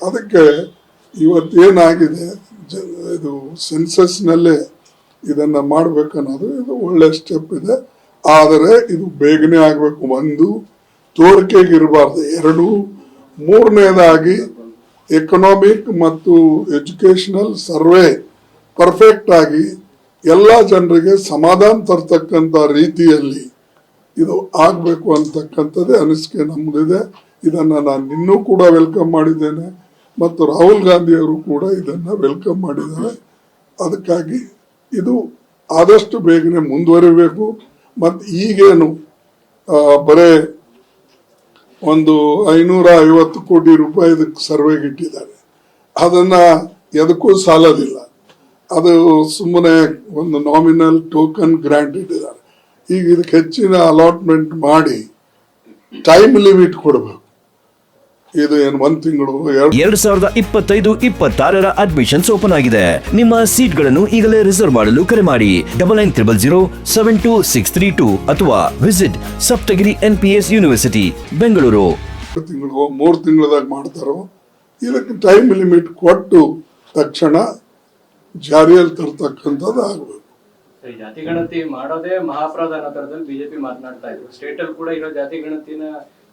ಅದಕ್ಕೆ ಇವತ್ತೇನಾಗಿದೆ ಇದು ಸೆನ್ಸಸ್ನಲ್ಲೇ ಇದನ್ನು ಮಾಡಬೇಕನ್ನೋದು ಇದು ಒಳ್ಳೆ ಸ್ಟೆಪ್ ಇದೆ. ಆದರೆ ಇದು ಬೇಗನೆ ಆಗಬೇಕು. ಒಂದು, ತೋರಿಕೆಗಿರಬಾರ್ದು. ಎರಡು, ಮೂರನೇದಾಗಿ ಎಕನಾಮಿಕ್ ಮತ್ತು ಎಜುಕೇಷನಲ್ ಸರ್ವೆ ಪರ್ಫೆಕ್ಟ್ ಆಗಿ ಎಲ್ಲ ಜನರಿಗೆ ಸಮಾಧಾನ ತರ್ತಕ್ಕಂಥ ರೀತಿಯಲ್ಲಿ ಇದು ಆಗಬೇಕು ಅಂತಕ್ಕಂಥದ್ದೇ ಅನಿಸಿಕೆ ನಮ್ಮದಿದೆ. ಇದನ್ನು ನಾನು ಇನ್ನೂ ಕೂಡ ವೆಲ್ಕಮ್ ಮಾಡಿದ್ದೇನೆ ಮತ್ತು ರಾಹುಲ್ ಗಾಂಧಿಯವರು ಕೂಡ ಇದನ್ನು ವೆಲ್ಕಮ್ ಮಾಡಿದ್ದಾರೆ. ಅದಕ್ಕಾಗಿ ಇದು ಆದಷ್ಟು ಬೇಗನೆ ಮುಂದುವರಿಬೇಕು. ಮತ್ತು ಈಗೇನು ಬರೇ ಒಂದು 550 ಕೋಟಿ ರೂಪಾಯಿ ಇದಕ್ಕೆ ಸರ್ವೆಗೆ ಇಟ್ಟಿದ್ದಾರೆ, ಅದನ್ನು ಎದಕ್ಕೂ ಸಾಲೋದಿಲ್ಲ. ಅದು ಸುಮ್ಮನೆ ಒಂದು ನಾಮಿನಲ್ ಟೋಕನ್ ಗ್ರಾಂಟ್ ಇಟ್ಟಿದ್ದಾರೆ. ಈಗ ಇದಕ್ಕೆ ಹೆಚ್ಚಿನ ಅಲಾಟ್ಮೆಂಟ್ ಮಾಡಿ ಟೈಮ್ ಲಿಮಿಟ್ ಕೊಡಬೇಕು. ಇದು ಏನು 1 ತಿಂಗಳು 2025-26 ಅಡ್ಮಿಷನ್ಸ್ ಓಪನ್ ಆಗಿದೆ. ನಿಮ್ಮ ಸೀಟ್ಗಳನ್ನು ಈಗಲೇ ರಿಸರ್ವ್ ಮಾಡಲು ಕರೆ ಮಾಡಿ 9900072632 ಅಥವಾ visit Saptagiri NPS university Bengaluru. 2 ತಿಂಗಳು 3 ತಿಂಗಳದಾಗ ಮಾಡ್ತಾರೋ ಇದಕ್ಕೆ ಟೈಮ್ ಲಿಮಿಟ್ ಕೊಟ್ಟು ತಕ್ಷಣ ಜಾರಿಯಲ್ಲಿ ತರ್ತಕ್ಕಂಥದ್ದು ಆಗಬೇಕು. ಜಾತಿ ಗಣತಿ ಮಾಡೋದೇ ಮಹಾಪರಾಧ ಅನ್ನೋ ತರದಲ್ಲಿ ಬಿಜೆಪಿ ಮಾತನಾಡ್ತಾ ಇದ್ರು. ಸ್ಟೇಟ್ ಅಲ್ಲಿ ಕೂಡ ಇರೋ ಜಾತಿ ಗಣತಿನ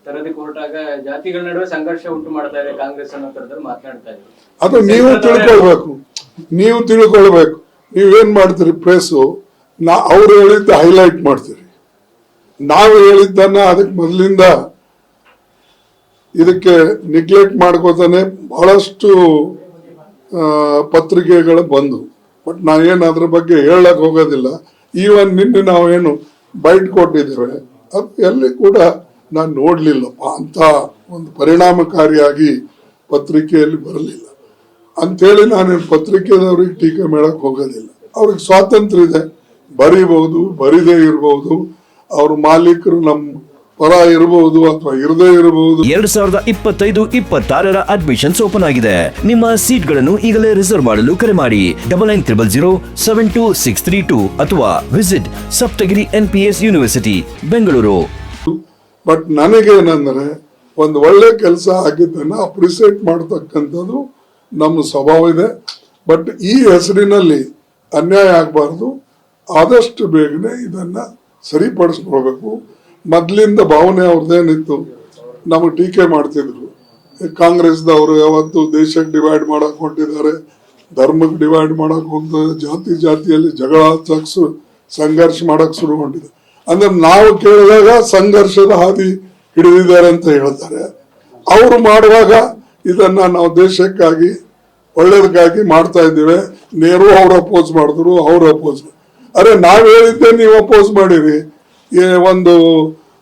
ತರದಕ್ಕೆ ಹೊರಟಾಗ ಜಾತಿಗಳ ನಡುವೆ ಸಂಘರ್ಷ ಉಂಟು ಮಾಡ್ತಾ ಇದೆ ಕಾಂಗ್ರೆಸ್ ಅನ್ನೋ ತರದಲ್ಲಿ ಮಾತನಾಡ್ತಾ ಇದ್ರು. ಅದು ನೀವು ತಿಳ್ಕೊಳ್ಬೇಕು. ನೀವೇನ್ ಮಾಡ್ತೀರಿ? ಪ್ರೆಸ್ಸು ಅವ್ರು ಹೇಳಿದ್ದ ಹೈಲೈಟ್ ಮಾಡ್ತೀರಿ, ನಾವು ಹೇಳಿದ್ದನ್ನ ಅದಕ್ಕೆ ಮೊದಲಿಂದ ಇದಕ್ಕೆ ನೆಗ್ಲೆಕ್ಟ್ ಮಾಡ್ಕೋತಾನೆ ಬಹಳಷ್ಟು ಪತ್ರಿಕೆಗಳು ಬಂದು. ಬಟ್ ನಾವೇನು ಅದ್ರ ಬಗ್ಗೆ ಹೇಳಕ್ ಹೋಗೋದಿಲ್ಲ. ಈವನ್ ನಿನ್ನೆ ನಾವೇನು ಬೈಟ್ ಕೊಟ್ಟಿದ್ದೇವೆ ಅದು ಎಲ್ಲಿ ಕೂಡ ನಾನು ನೋಡ್ಲಿಲ್ಲಪ್ಪ ಅಂತ ಒಂದು ಪರಿಣಾಮಕಾರಿಯಾಗಿ ಪತ್ರಿಕೆಯಲ್ಲಿ ಬರಲಿಲ್ಲ ಅಂಥೇಳಿ ನಾನೇನು ಪತ್ರಿಕೆದವ್ರಿಗೆ ಟೀಕೆ ಮಾಡಕ್ ಹೋಗೋದಿಲ್ಲ. ಅವ್ರಿಗೆ ಸ್ವಾತಂತ್ರ್ಯ ಇದೆ, ಬರೀಬಹುದು, ಬರೀದೇ ಇರಬಹುದು, ಅವ್ರ ಮಾಲೀಕರು ನಮ್ಮ ಪರ ಇರಬಹುದು ಅಥವಾ ಇರದೇ ಇರಬಹುದು. 2025-26 ಅಡ್ಮಿಷನ್ಸ್ ಓಪನ್ ಆಗಿದೆ. ನಿಮ್ಮ ಸೀಟ್ಗಳನ್ನು ಈಗಲೇ ರಿಸರ್ವ್ ಮಾಡಲು ಕರೆ ಮಾಡಿ 9900072632 ಅಥವಾ visit Saptagiri NPS university Bengaluru. But ನನಗೇನಂದ್ರೆ ಒಂದು ಒಳ್ಳೆ ಕೆಲಸ ಆಗಿದ್ದನ್ನ ಅಪ್ರಿಸಿಯೇಟ್ ಮಾಡತಕ್ಕಂಥದ್ದು ನಮ್ಮ ಸ್ವಭಾವ ಇದೆ. ಬಟ್ ಈ ಹೆಸರಿನಲ್ಲಿ ಅನ್ಯಾಯ ಆಗಬಾರ್ದು. ಆದಷ್ಟು ಬೇಗನೆ ಇದನ್ನ ಸರಿಪಡಿಸ್ಕೊಳ್ಬೇಕು. ಮೊದಲಿಂದ ಭಾವನೆ ಅವ್ರದ್ದೇನಿತ್ತು, ನಮಗೆ ಟೀಕೆ ಮಾಡ್ತಿದ್ರು. ಕಾಂಗ್ರೆಸ್ದವರು ಯಾವತ್ತು ದೇಶಕ್ಕೆ ಡಿವೈಡ್ ಮಾಡಕ್ ಹೊಂಟಿದ್ದಾರೆ, ಧರ್ಮಕ್ಕೆ ಡಿವೈಡ್ ಮಾಡಕ್ ಹೋಗ್ತಾರೆ, ಜಾತಿಯಲ್ಲಿ ಜಗಳ ಸಂಘರ್ಷ ಮಾಡಕ್ ಶುರು ಹೊಂಟಿದೆ. ಅಂದ್ರೆ ನಾವು ಕೇಳಿದಾಗ ಸಂಘರ್ಷದ ಹಾದಿ ಹಿಡಿದಿದ್ದಾರೆ ಅಂತ ಹೇಳ್ತಾರೆ. ಅವರು ಮಾಡುವಾಗ ಇದನ್ನ ನಾವು ದೇಶಕ್ಕಾಗಿ ಒಳ್ಳೇದಕ್ಕಾಗಿ ಮಾಡ್ತಾ ಇದ್ದೇವೆ. ನೆಹರು ಅವ್ರು ಅಪೋಸ್ ಮಾಡಿದ್ರು, ಅವ್ರು ಅಪೋಸ್. ಅರೆ ನಾವ್ ಹೇಳಿದ್ದೆ ನೀವು ಅಪೋಸ್ ಮಾಡಿರಿ. ಒಂದು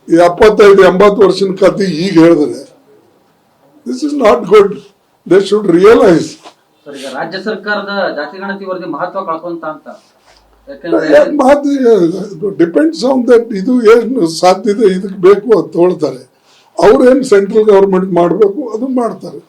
75-80 ವರ್ಷದ ಕಥೆ ಈಗ ಹೇಳಿದ್ರೆ this is not good. They should realise. ರಾಜ್ಯ ಸರ್ಕಾರದ ಜಾತಿ ಗಣತಿ ವರದಿ ಮಹತ್ವ ಕಳ್ಕೊಂತ ಅಂತ ಡಿಪೆಂಡ್ಸ್ ಆನ್ ದಟ್. ಇದು ಏನು ಸಾಧ್ಯತೆ ಇದಕ್ಕೆ ಬೇಕು ಅಂತ ತೊಳ್ತಾರೆ. ಅವ್ರೇನು ಸೆಂಟ್ರಲ್ ಗವರ್ಮೆಂಟ್ ಮಾಡಬೇಕು ಅದು ಮಾಡ್ತಾರೆ.